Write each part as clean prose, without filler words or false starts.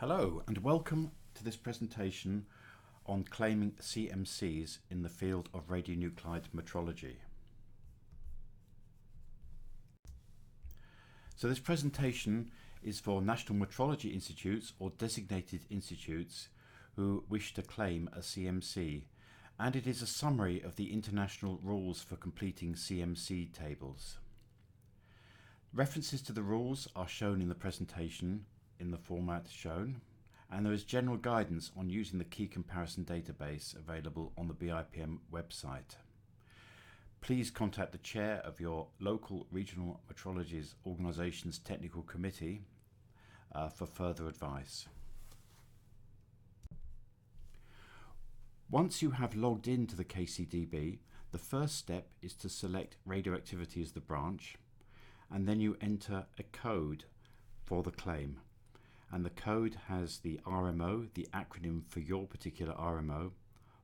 Hello and welcome to this presentation on claiming CMCs in the field of radionuclide metrology. So this presentation is for National Metrology Institutes or designated institutes who wish to claim a CMC, and it is a summary of the international rules for completing CMC tables. References to the rules are shown in the presentation in the format shown, and there is general guidance on using the key comparison database available on the BIPM website. Please contact the chair of your local regional metrology organisation's technical committee for further advice. Once you have logged into the KCDB, the first step is to select radioactivity as the branch, and then you enter a code for the claim. And the code has the RMO, the acronym for your particular RMO,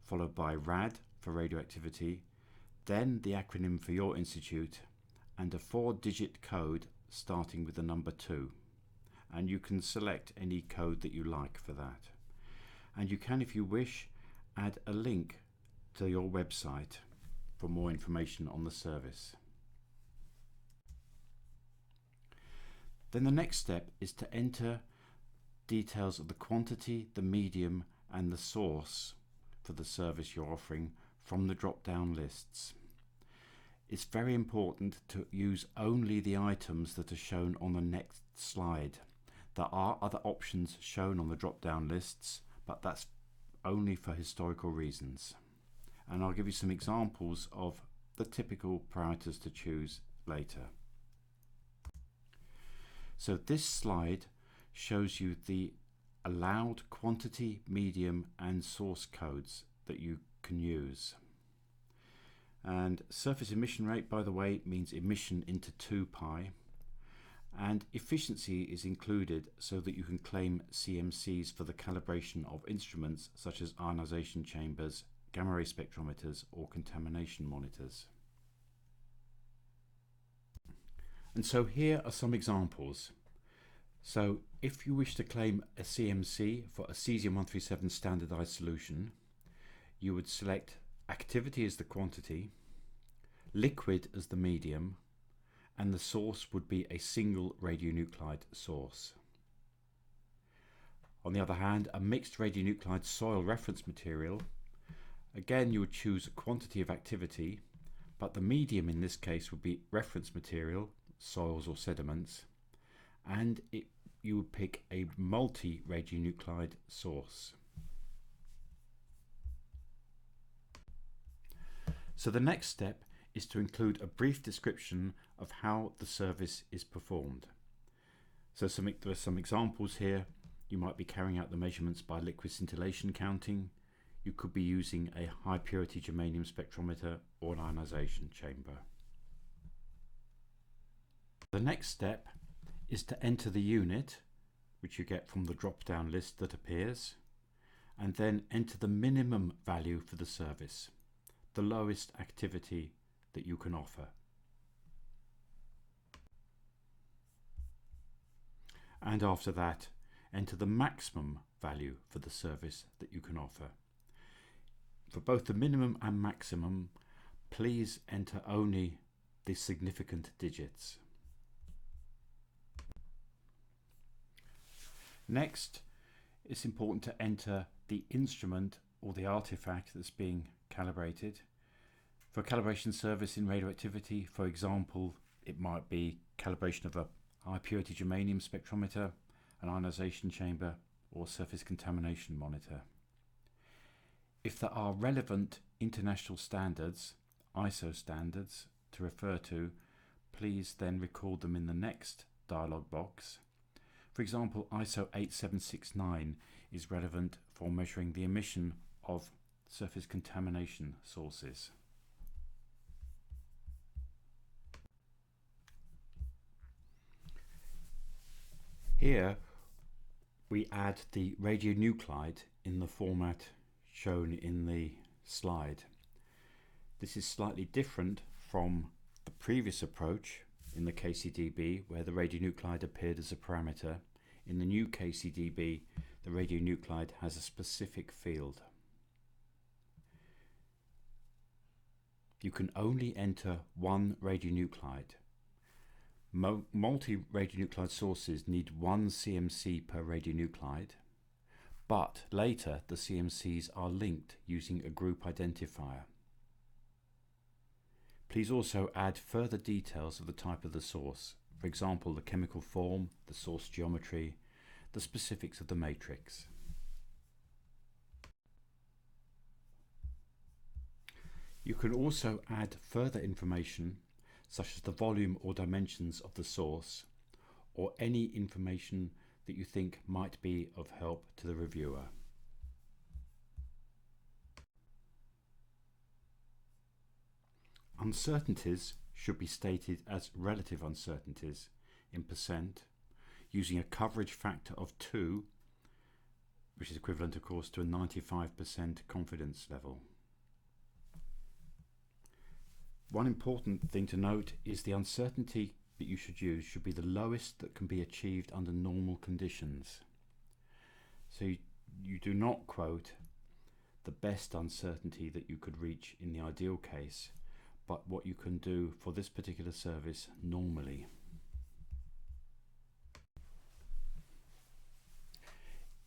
followed by RAD for radioactivity, then the acronym for your institute, and a 4-digit code starting with the number 2. And you can select any code that you like for that. And you can, if you wish, add a link to your website for more information on the service. Then the next step is to enter details of the quantity, the medium and the source for the service you're offering from the drop-down lists. It's very important to use only the items that are shown on the next slide. There are other options shown on the drop-down lists, but that's only for historical reasons. And I'll give you some examples of the typical parameters to choose later. So this slide shows you the allowed quantity, medium and source codes that you can use. And surface emission rate, by the way, means emission into 2π, and efficiency is included so that you can claim CMCs for the calibration of instruments such as ionization chambers, gamma ray spectrometers or contamination monitors. And so here are some examples. So if you wish to claim a CMC for a cesium-137 standardized solution, you would select activity as the quantity, liquid as the medium, and the source would be a single radionuclide source. On the other hand, a mixed radionuclide soil reference material, again you would choose a quantity of activity, but the medium in this case would be reference material, soils or sediments, and you would pick a multi-radionuclide source. So the next step is to include a brief description of how the service is performed. So there are some examples here. You might be carrying out the measurements by liquid scintillation counting. You could be using a high purity germanium spectrometer or an ionization chamber. The next step is to enter the unit, which you get from the drop-down list that appears, and then enter the minimum value for the service, the lowest activity that you can offer. And after that, enter the maximum value for the service that you can offer. For both the minimum and maximum, please enter only the significant digits. Next, it's important to enter the instrument or the artifact that's being calibrated. For a calibration service in radioactivity, for example, it might be calibration of a high purity germanium spectrometer, an ionization chamber, or surface contamination monitor. If there are relevant international standards, ISO standards, to refer to, please then record them in the next dialog box. For example, ISO 8769 is relevant for measuring the emission of surface contamination sources. Here we add the radionuclide in the format shown in the slide. This is slightly different from the previous approach in the KCDB, where the radionuclide appeared as a parameter. In the new KCDB, the radionuclide has a specific field. You can only enter one radionuclide. Multi-radionuclide sources need one CMC per radionuclide, but later the CMCs are linked using a group identifier. Please also add further details of the type of the source, for example the chemical form, the source geometry, the specifics of the matrix. You can also add further information such as the volume or dimensions of the source, or any information that you think might be of help to the reviewer. Uncertainties should be stated as relative uncertainties in percent, using a coverage factor of 2, which is equivalent of course to a 95% confidence level. One important thing to note is the uncertainty that you should use should be the lowest that can be achieved under normal conditions. So you do not quote the best uncertainty that you could reach in the ideal case, but what you can do for this particular service normally.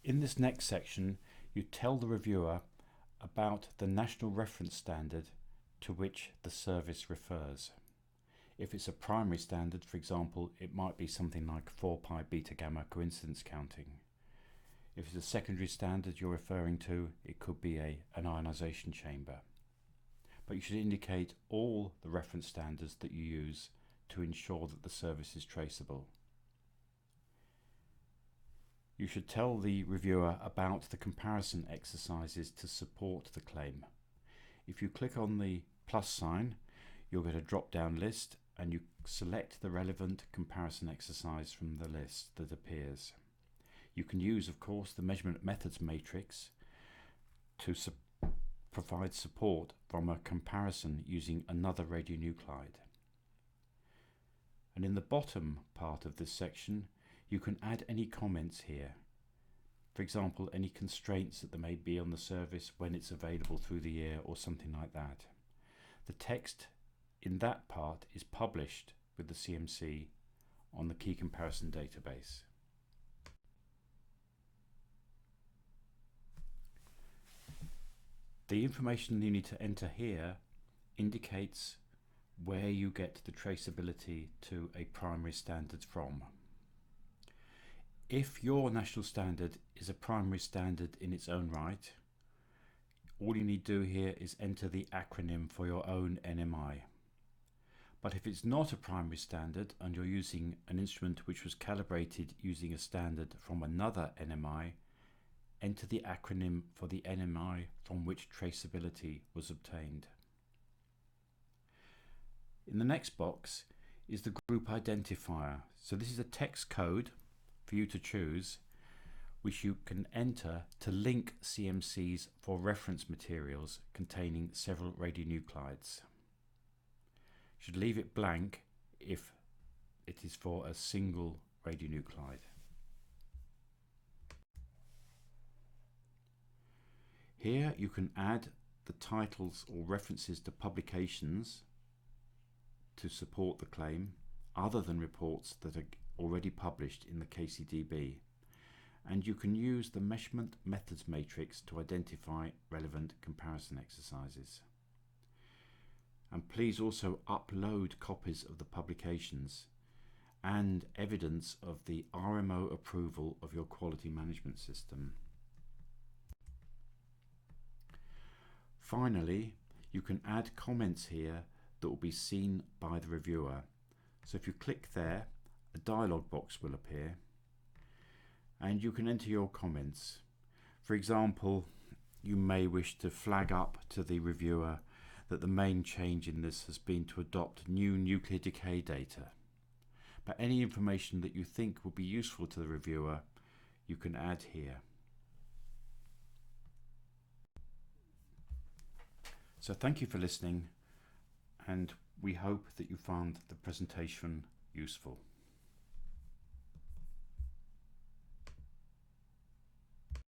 In this next section, you tell the reviewer about the national reference standard to which the service refers. If it's a primary standard, for example, it might be something like 4 pi beta gamma coincidence counting. If it's a secondary standard you're referring to, it could be an ionization chamber. But you should indicate all the reference standards that you use to ensure that the service is traceable. You should tell the reviewer about the comparison exercises to support the claim. If you click on the plus sign, you'll get a drop-down list and you select the relevant comparison exercise from the list that appears. You can use, of course, the measurement methods matrix to provide support from a comparison using another radionuclide. And in the bottom part of this section, you can add any comments here. For example, any constraints that there may be on the service when it's available through the year or something like that. The text in that part is published with the CMC on the key comparison database. The information you need to enter here indicates where you get the traceability to a primary standard from. If your national standard is a primary standard in its own right, all you need to do here is enter the acronym for your own NMI. But if it's not a primary standard and you're using an instrument which was calibrated using a standard from another NMI, enter the acronym for the NMI from which traceability was obtained. In the next box is the group identifier. So this is a text code for you to choose, which you can enter to link CMCs for reference materials containing several radionuclides. You should leave it blank if it is for a single radionuclide. Here you can add the titles or references to publications to support the claim, other than reports that are already published in the KCDB. And you can use the measurement methods matrix to identify relevant comparison exercises. And please also upload copies of the publications and evidence of the RMO approval of your quality management system. Finally, you can add comments here that will be seen by the reviewer. So if you click there, a dialog box will appear and you can enter your comments. For example, you may wish to flag up to the reviewer that the main change in this has been to adopt new nuclear decay data. But any information that you think will be useful to the reviewer, you can add here. So thank you for listening, and we hope that you found the presentation useful.